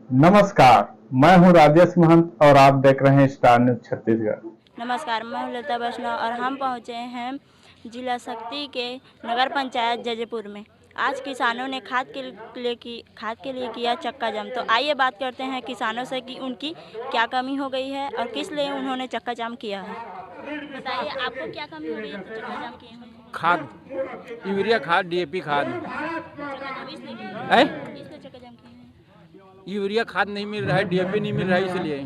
नमस्कार। मैं हूं राजेश महंत और आप देख रहे हैं स्टार न्यूज छत्तीसगढ़। नमस्कार, मैं हूँ लता वैष्णव और हम पहुँचे हैं जिला शक्ति के नगर पंचायत जजेपुर में। आज किसानों ने खाद के लिए किया चक्का जाम। तो आइए बात करते हैं किसानों से कि उनकी क्या कमी हो गई है और किस लिए उन्होंने चक्का जाम किया है। बताइए, आपको क्या कमी हो गई है तो चक्का जाम किए हैं? खाद, यूरिया खाद, डीएपी खाद चक्का जाम इसलिए किए है। हैं? इसलिए चक्का जाम किए हैं? यूरिया खाद नहीं मिल रहा है, डीएपी नहीं मिल रहा है, इसलिए।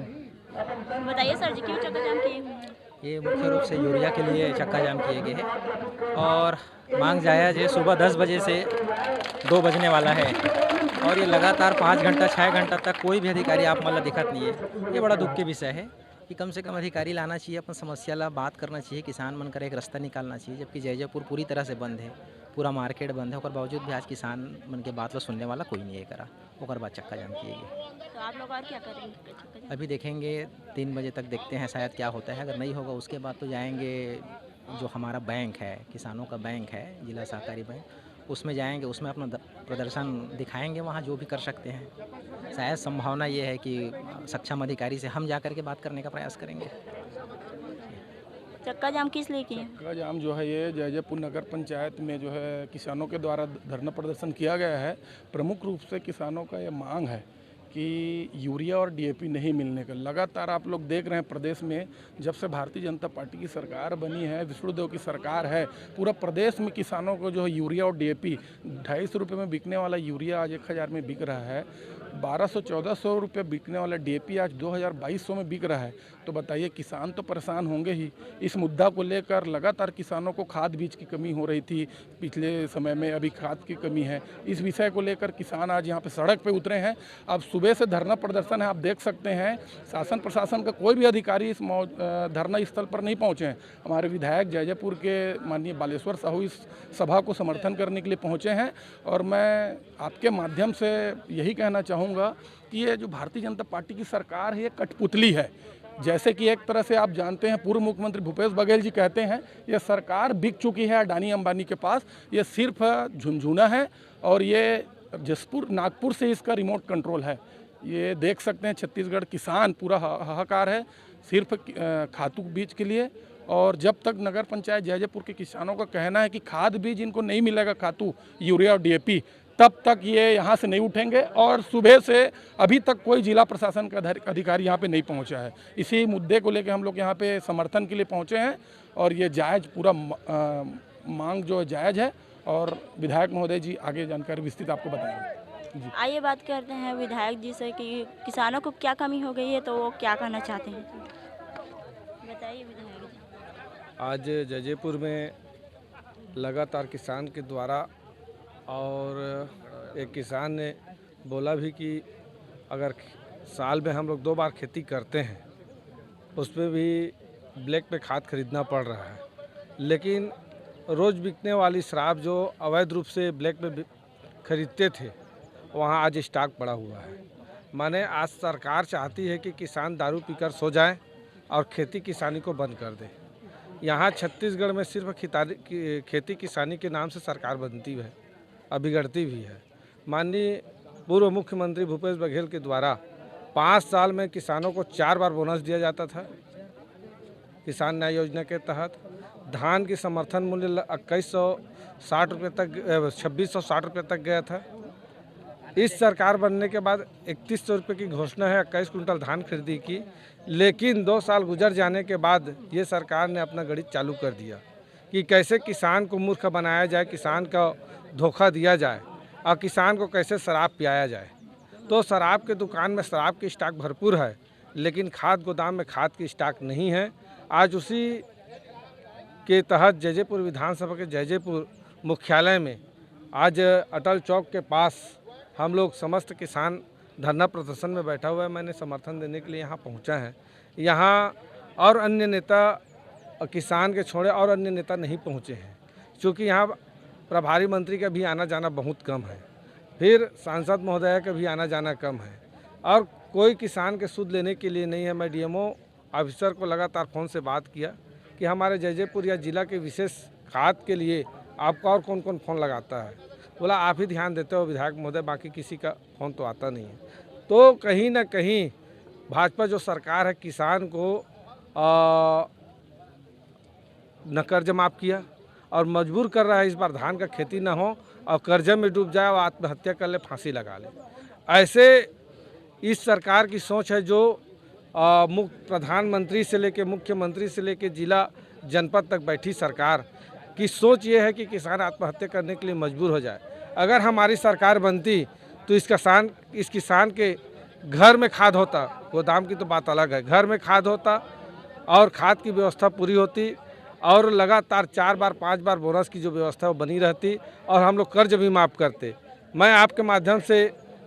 बताइए सर जी, क्यों चक्का जाम किए हुए हैं? ये मुख्य रूप से यूरिया के लिए चक्का जाम किए गए हैं और मांग जायज़ है। सुबह 10 बजे से 2 बजने वाला है और ये लगातार 5 घंटा 6 घंटा तक कोई भी अधिकारी आप मतलब दिखत नहीं है। ये बड़ा दुख के विषय है कि कम से कम अधिकारी लाना चाहिए, अपन समस्या ला बात करना चाहिए, किसान मन कर एक रास्ता निकालना चाहिए। जबकि जैजैपुर पूरी तरह से बंद है, पूरा मार्केट बंद है, और बावजूद भी आज किसान मन के बात ला सुनने वाला कोई नहीं है करा। ओकर बाद चक्का जाम किए गए। तो आप लोग और क्या करेंगे चक्का जाम? अभी देखेंगे 3 बजे तक देखते हैं शायद क्या होता है। अगर नहीं होगा उसके बाद तो जाएंगे जो हमारा बैंक है, किसानों का बैंक है, जिला सहकारी बैंक, उसमें जाएंगे, उसमें अपना प्रदर्शन दिखाएंगे, वहाँ जो भी कर सकते हैं। शायद संभावना ये है कि सक्षम अधिकारी से हम जा कर के बात करने का प्रयास करेंगे। चक्का जाम किस लिए किए हैं? चक्का जाम जो है ये जैजैपुर नगर पंचायत में जो है किसानों के द्वारा धरना प्रदर्शन किया गया है। प्रमुख रूप से किसानों का ये मांग है कि यूरिया और डीएपी नहीं मिलने का। लगातार आप लोग देख रहे हैं प्रदेश में जब से भारतीय जनता पार्टी की सरकार बनी है, विष्णुदेव की सरकार है, पूरा प्रदेश में किसानों को जो है यूरिया और डीएपी 250 रुपये में बिकने वाला यूरिया आज 1000 में बिक रहा है। 1200-1400 रुपये बिकने वाला डीएपी आज 2200 में बिक रहा है। तो बताइए, किसान तो परेशान होंगे ही। इस मुद्दा को लेकर लगातार किसानों को खाद बीज की कमी हो रही थी पिछले समय में, अभी खाद की कमी है। इस विषय को लेकर किसान आज यहाँ पे सड़क पे उतरे हैं। अब सुबह से धरना प्रदर्शन है, आप देख सकते हैं। शासन प्रशासन का कोई भी अधिकारी इस धरना स्थल पर नहीं पहुँचे हैं। हमारे विधायक जैजैपुर के माननीय बालेश्वर साहू इस सभा को समर्थन करने के लिए पहुँचे हैं। और मैं आपके माध्यम से यही कहना चाहूँगा कि ये जो भारतीय जनता पार्टी की सरकार है, ये कठपुतली है। जैसे कि एक तरह से आप जानते हैं, पूर्व मुख्यमंत्री भूपेश बघेल जी कहते हैं ये सरकार बिक चुकी है अडानी अंबानी के पास, ये सिर्फ झुनझुना है और ये जसपुर नागपुर से इसका रिमोट कंट्रोल है। ये देख सकते हैं, छत्तीसगढ़ किसान पूरा हाहाकार है सिर्फ खातू बीज के लिए। और जब तक नगर पंचायत जैजैपुर के किसानों का कहना है कि खाद बीज इनको नहीं मिलेगा, खातू यूरिया और डीएपी, तब तक ये यहाँ से नहीं उठेंगे। और सुबह से अभी तक कोई जिला प्रशासन का अधिकारी यहाँ पे नहीं पहुँचा है। इसी मुद्दे को लेकर हम लोग यहाँ पे समर्थन के लिए पहुँचे हैं और ये जायज़ पूरा मांग जो जायज़ है। और विधायक महोदय जी आगे जानकारी विस्तृत आपको बताएंगे। आइए बात करते हैं विधायक जी से कि किसानों को क्या कमी हो गई है तो वो क्या कहना चाहते हैं। बताइए विधायक जी। आज जैजैपुर में लगातार किसान के द्वारा, और एक किसान ने बोला भी कि अगर साल में हम लोग 2 बार खेती करते हैं, उस पर भी ब्लैक पे खाद खरीदना पड़ रहा है। लेकिन रोज़ बिकने वाली शराब जो अवैध रूप से ब्लैक पे खरीदते थे, वहाँ आज स्टॉक पड़ा हुआ है। माने आज सरकार चाहती है कि किसान दारू पीकर सो जाए और खेती किसानी को बंद कर दे। यहाँ छत्तीसगढ़ में सिर्फ खेती किसानी के नाम से सरकार बनती है और बिगड़ती भी है। माननीय पूर्व मुख्यमंत्री भूपेश बघेल के द्वारा 5 साल में किसानों को 4 बार बोनस दिया जाता था। किसान न्याय योजना के तहत धान की समर्थन मूल्य 2160 रुपये तक 2660 रुपये तक गया था। इस सरकार बनने के बाद 3100 रुपये की घोषणा है, 21 कुंटल धान खरीदी की। लेकिन 2 साल गुजर जाने के बाद ये सरकार ने अपना गणित चालू कर दिया कि कैसे किसान को मूर्ख बनाया जाए, किसान का धोखा दिया जाए और किसान को कैसे शराब पियाया जाए। तो शराब के दुकान में शराब की स्टॉक भरपूर है, लेकिन खाद गोदाम में खाद की स्टॉक नहीं है। आज उसी के तहत जैजैपुर विधानसभा के जैजैपुर मुख्यालय में आज अटल चौक के पास हम लोग समस्त किसान धरना प्रदर्शन में बैठा हुआ है। मैंने समर्थन देने के लिए यहाँ पहुँचा है। यहाँ और अन्य नेता, किसान के छोड़े और अन्य नेता नहीं पहुँचे हैं, क्योंकि यहाँ प्रभारी मंत्री का भी आना जाना बहुत कम है, फिर सांसद महोदय का भी आना जाना कम है, और कोई किसान के सुध लेने के लिए नहीं है। मैं डीएमओ ऑफिसर को लगातार फ़ोन से बात किया कि हमारे जैजैपुर या जिला के विशेष खाद के लिए आपका और कौन कौन फ़ोन लगाता है। बोला आप ही ध्यान देते हो विधायक महोदय, बाकी किसी का फ़ोन तो आता नहीं है। तो कहीं ना कहीं भाजपा जो सरकार है किसान को न कर्ज माफ़ किया और मजबूर कर रहा है इस बार धान का खेती ना हो और कर्जे में डूब जाए और आत्महत्या कर ले, फांसी लगा ले। ऐसे इस सरकार की सोच है जो प्रधानमंत्री से लेकर मुख्यमंत्री से लेकर जिला जनपद तक बैठी सरकार की सोच ये है कि किसान आत्महत्या करने के लिए मजबूर हो जाए। अगर हमारी सरकार बनती तो इस किसान के घर में खाद होता, गोदाम की तो बात अलग है, घर में खाद होता और खाद की व्यवस्था पूरी होती और लगातार 4 बार 5 बार बोनस की जो व्यवस्था वो बनी रहती और हम लोग कर्ज भी माफ़ करते। मैं आपके माध्यम से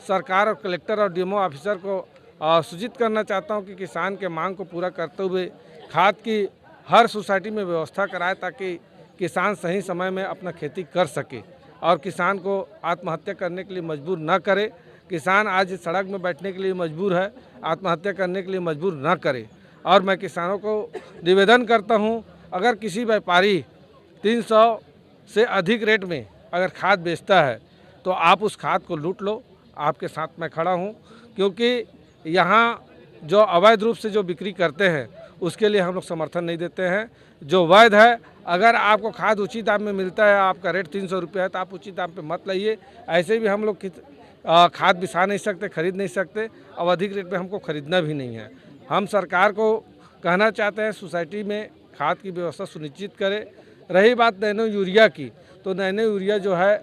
सरकार और कलेक्टर और डीएमओ ऑफिसर को सूचित करना चाहता हूं कि किसान के मांग को पूरा करते हुए खाद की हर सोसाइटी में व्यवस्था कराए ताकि किसान सही समय में अपना खेती कर सके और किसान को आत्महत्या करने के लिए मजबूर न करे। किसान आज सड़क में बैठने के लिए मजबूर है, आत्महत्या करने के लिए मजबूर न करे। और मैं किसानों को निवेदन करता हूं, अगर किसी व्यापारी 300 से अधिक रेट में अगर खाद बेचता है तो आप उस खाद को लूट लो, आपके साथ मैं खड़ा हूं, क्योंकि यहाँ जो अवैध रूप से जो बिक्री करते हैं उसके लिए हम लोग समर्थन नहीं देते हैं। जो वैध है, अगर आपको खाद उचित दाम में मिलता है, आपका रेट 300 रुपये है तो आप उचित दाम पे मत लाइए। ऐसे भी हम लोग खाद बिसा नहीं सकते, खरीद नहीं सकते और अधिक रेट पे हमको खरीदना भी नहीं है। हम सरकार को कहना चाहते हैं सोसाइटी में खाद की व्यवस्था सुनिश्चित करे। रही बात नैनो यूरिया की, तो नैनो यूरिया जो है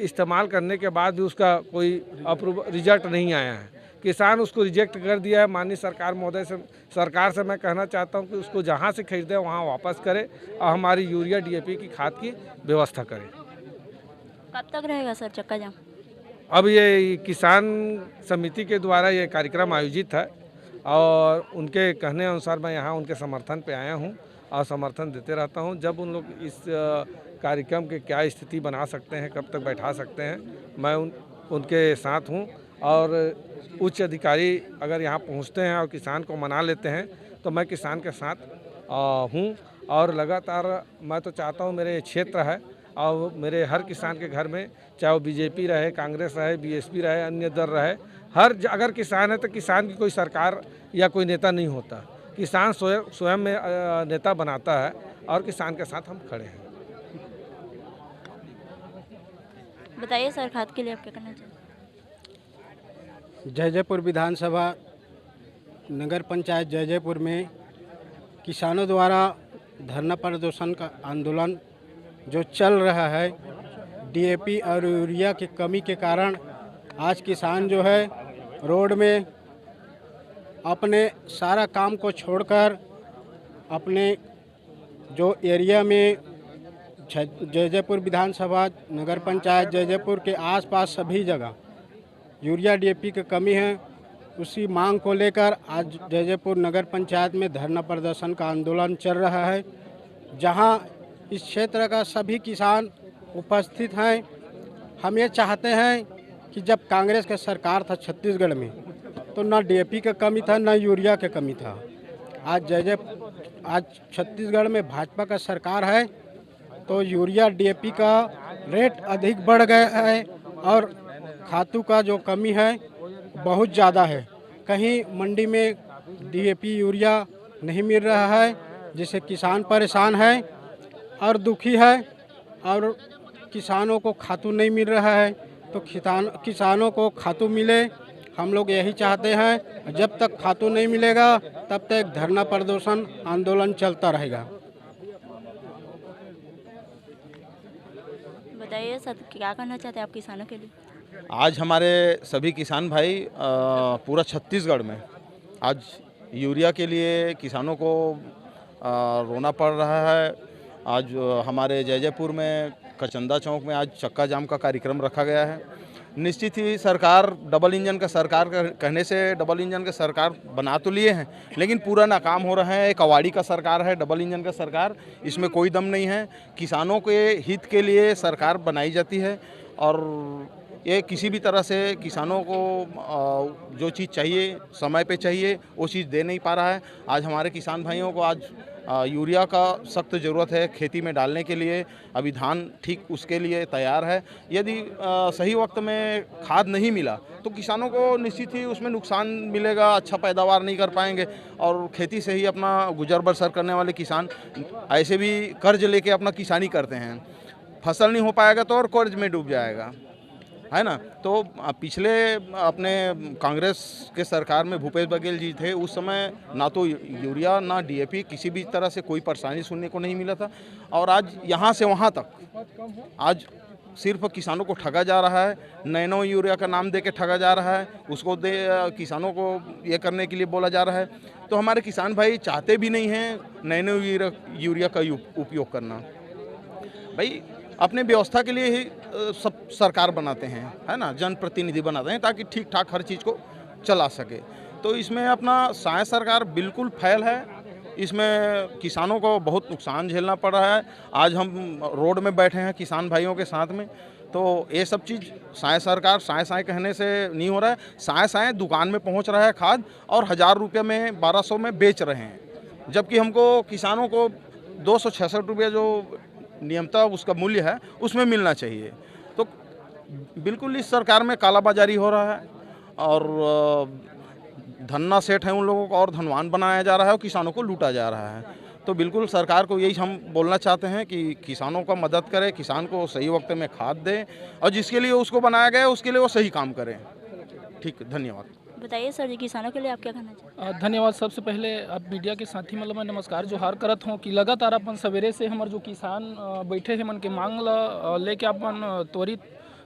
इस्तेमाल करने के बाद भी उसका कोई रिजल्ट नहीं आया है, किसान उसको रिजेक्ट कर दिया है। माननीय सरकार से मैं कहना चाहता हूं कि उसको जहां से खरीदे वहां वापस करे और हमारी यूरिया डीएपी की खाद की व्यवस्था करे। कब तक रहेगा सर चक्का जाम? अब ये किसान समिति के द्वारा ये कार्यक्रम आयोजित है और उनके कहने अनुसार मैं यहाँ उनके समर्थन पे आया हूँ और समर्थन देते रहता हूँ। जब उन लोग इस कार्यक्रम के क्या स्थिति बना सकते हैं, कब तक बैठा सकते हैं, मैं उनके साथ हूँ। और उच्च अधिकारी अगर यहाँ पहुँचते हैं और किसान को मना लेते हैं तो मैं किसान के साथ हूँ और लगातार मैं तो चाहता हूँ मेरे क्षेत्र है और मेरे हर किसान के घर में, चाहे वो बीजेपी रहे, कांग्रेस रहे, बीएसपी रहे, अन्य दल रहे, अगर किसान है तो किसान की कोई सरकार या कोई नेता नहीं होता, किसान स्वयं में नेता बनाता है और किसान के साथ हम खड़े हैं। बताइए सर, खाद के लिए आप क्या करना चाहते हैं? जैजैपुर विधानसभा नगर पंचायत जैजैपुर में किसानों द्वारा धरना प्रदर्शन का आंदोलन जो चल रहा है, डीएपी और यूरिया की कमी के कारण आज किसान जो है रोड में अपने सारा काम को छोड़कर अपने जो एरिया में जैजैपुर विधानसभा नगर पंचायत जैजैपुर के आसपास सभी जगह यूरिया डीएपी की कमी है, उसी मांग को लेकर आज जैजैपुर नगर पंचायत में धरना प्रदर्शन का आंदोलन चल रहा है, जहां इस क्षेत्र का सभी किसान उपस्थित हैं। हम ये चाहते हैं कि जब कांग्रेस का सरकार था छत्तीसगढ़ में तो ना डीएपी का कमी था, ना यूरिया का कमी था। आज छत्तीसगढ़ में भाजपा का सरकार है तो यूरिया डीएपी का रेट अधिक बढ़ गया है और खातू का जो कमी है बहुत ज़्यादा है। कहीं मंडी में डीएपी यूरिया नहीं मिल रहा है, जिससे किसान परेशान है और दुखी है, और किसानों को खातू नहीं मिल रहा है। तो किसानों को खातू मिले, हम लोग यही चाहते हैं। जब तक खातू नहीं मिलेगा तब तक धरना प्रदर्शन आंदोलन चलता रहेगा। बताइए सर, क्या करना चाहते हैं आप किसानों के लिए? आज हमारे सभी किसान भाई पूरा छत्तीसगढ़ में आज यूरिया के लिए किसानों को रोना पड़ रहा है। आज हमारे जैजैपुर में कचंदा चौक में आज चक्का जाम का कार्यक्रम रखा गया है। निश्चित ही सरकार डबल इंजन का सरकार कहने से डबल इंजन का सरकार बना तो लिए हैं, लेकिन पूरा नाकाम हो रहा है। एक अवाड़ी का सरकार है, डबल इंजन का सरकार, इसमें कोई दम नहीं है। किसानों के हित के लिए सरकार बनाई जाती है और ये किसी भी तरह से किसानों को जो चीज़ चाहिए समय पे चाहिए वो चीज़ दे नहीं पा रहा है। आज हमारे किसान भाइयों को आज यूरिया का सख्त ज़रूरत है खेती में डालने के लिए। अभी धान ठीक उसके लिए तैयार है। यदि सही वक्त में खाद नहीं मिला तो किसानों को निश्चित ही उसमें नुकसान मिलेगा, अच्छा पैदावार नहीं कर पाएंगे। और खेती से ही अपना गुजर बसर करने वाले किसान ऐसे भी कर्ज लेके अपना किसानी करते हैं। फसल नहीं हो पाएगा तो और कर्ज में डूब जाएगा, है ना। तो पिछले अपने कांग्रेस के सरकार में भूपेश बघेल जी थे, उस समय ना तो यूरिया ना डीएपी किसी भी तरह से कोई परेशानी सुनने को नहीं मिला था। और आज यहाँ से वहाँ तक आज सिर्फ किसानों को ठगा जा रहा है। नैनो यूरिया का नाम दे के ठगा जा रहा है, उसको किसानों को ये करने के लिए बोला जा रहा है। तो हमारे किसान भाई चाहते भी नहीं हैं नैनो यूरिया का उपयोग करना। भाई अपने व्यवस्था के लिए ही सब सरकार बनाते हैं, है ना, जनप्रतिनिधि बनाते हैं ताकि ठीक ठाक हर चीज़ को चला सके। तो इसमें अपना साय सरकार बिल्कुल फेल है। इसमें किसानों को बहुत नुकसान झेलना पड़ रहा है। आज हम रोड में बैठे हैं किसान भाइयों के साथ में, तो ये सब चीज़ साय सरकार साय कहने से नहीं हो रहा है। साय दुकान में पहुंच रहा है खाद और 1000 रुपये में 1200 में बेच रहे हैं, जबकि हमको किसानों को 266 रुपये जो नियमतः उसका मूल्य है उसमें मिलना चाहिए। तो बिल्कुल इस सरकार में कालाबाजारी हो रहा है और धन्ना सेठ है उन लोगों को और धनवान बनाया जा रहा है और किसानों को लूटा जा रहा है। तो बिल्कुल सरकार को यही हम बोलना चाहते हैं कि किसानों का मदद करें, किसान को सही वक्त में खाद दें और जिसके लिए उसको बनाया गया है उसके लिए वो सही काम करें। ठीक, धन्यवाद। बताइए सर जी, किसानों के लिए आप क्या कहना चाहते हैं? धन्यवाद। सबसे पहले आप मीडिया के साथी मतलब मैं नमस्कार जोहार करत हूँ कि लगातार अपन सवेरे से हमारे जो किसान बैठे हैं मन के मांग लेके अपन त्वरित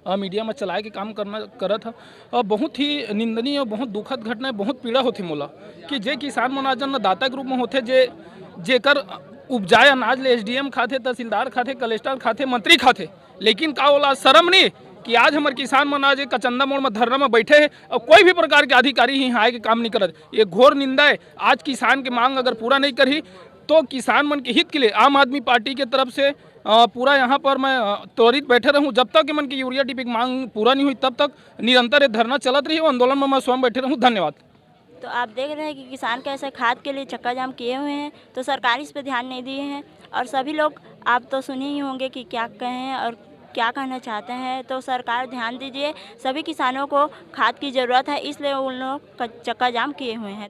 मीडिया में चलाए के काम करत है। बहुत ही निंदनीय और बहुत दुखद घटना है। बहुत पीड़ा होती मोला कि जे किसान मन आज दाता के रूप में होते जेकर उपजाए अनाज ले एसडीएम खाते, तहसीलदार खाते, कलेक्टर खाते, मंत्री खाते, लेकिन का बोला शर्म नहीं कि आज हमारे किसान मन आज कचंदा मोड़ में धरना में बैठे हैं और कोई भी प्रकार के अधिकारी ही आए के काम नहीं करत। ये घोर निंदा है। आज किसान की मांग अगर पूरा नहीं करी तो किसान मन के हित के लिए आम आदमी पार्टी के तरफ से पूरा यहाँ पर मैं त्वरित बैठे रहूँ। जब तक मन की यूरिया डीपी की मांग पूरा नहीं हुई तब तक निरंतर धरना चलत रही। आंदोलन में मैं स्वयं बैठे रहूँ। धन्यवाद। तो आप देख रहे हैं कि किसान कैसे खाद के लिए चक्का जाम किए हुए हैं, तो सरकार इस पर ध्यान नहीं दिए हैं। और सभी लोग आप तो सुने ही होंगे कि क्या कहें और क्या कहना चाहते हैं। तो सरकार ध्यान दीजिए, सभी किसानों को खाद की ज़रूरत है, इसलिए उन लोग चक्का जाम किए हुए हैं।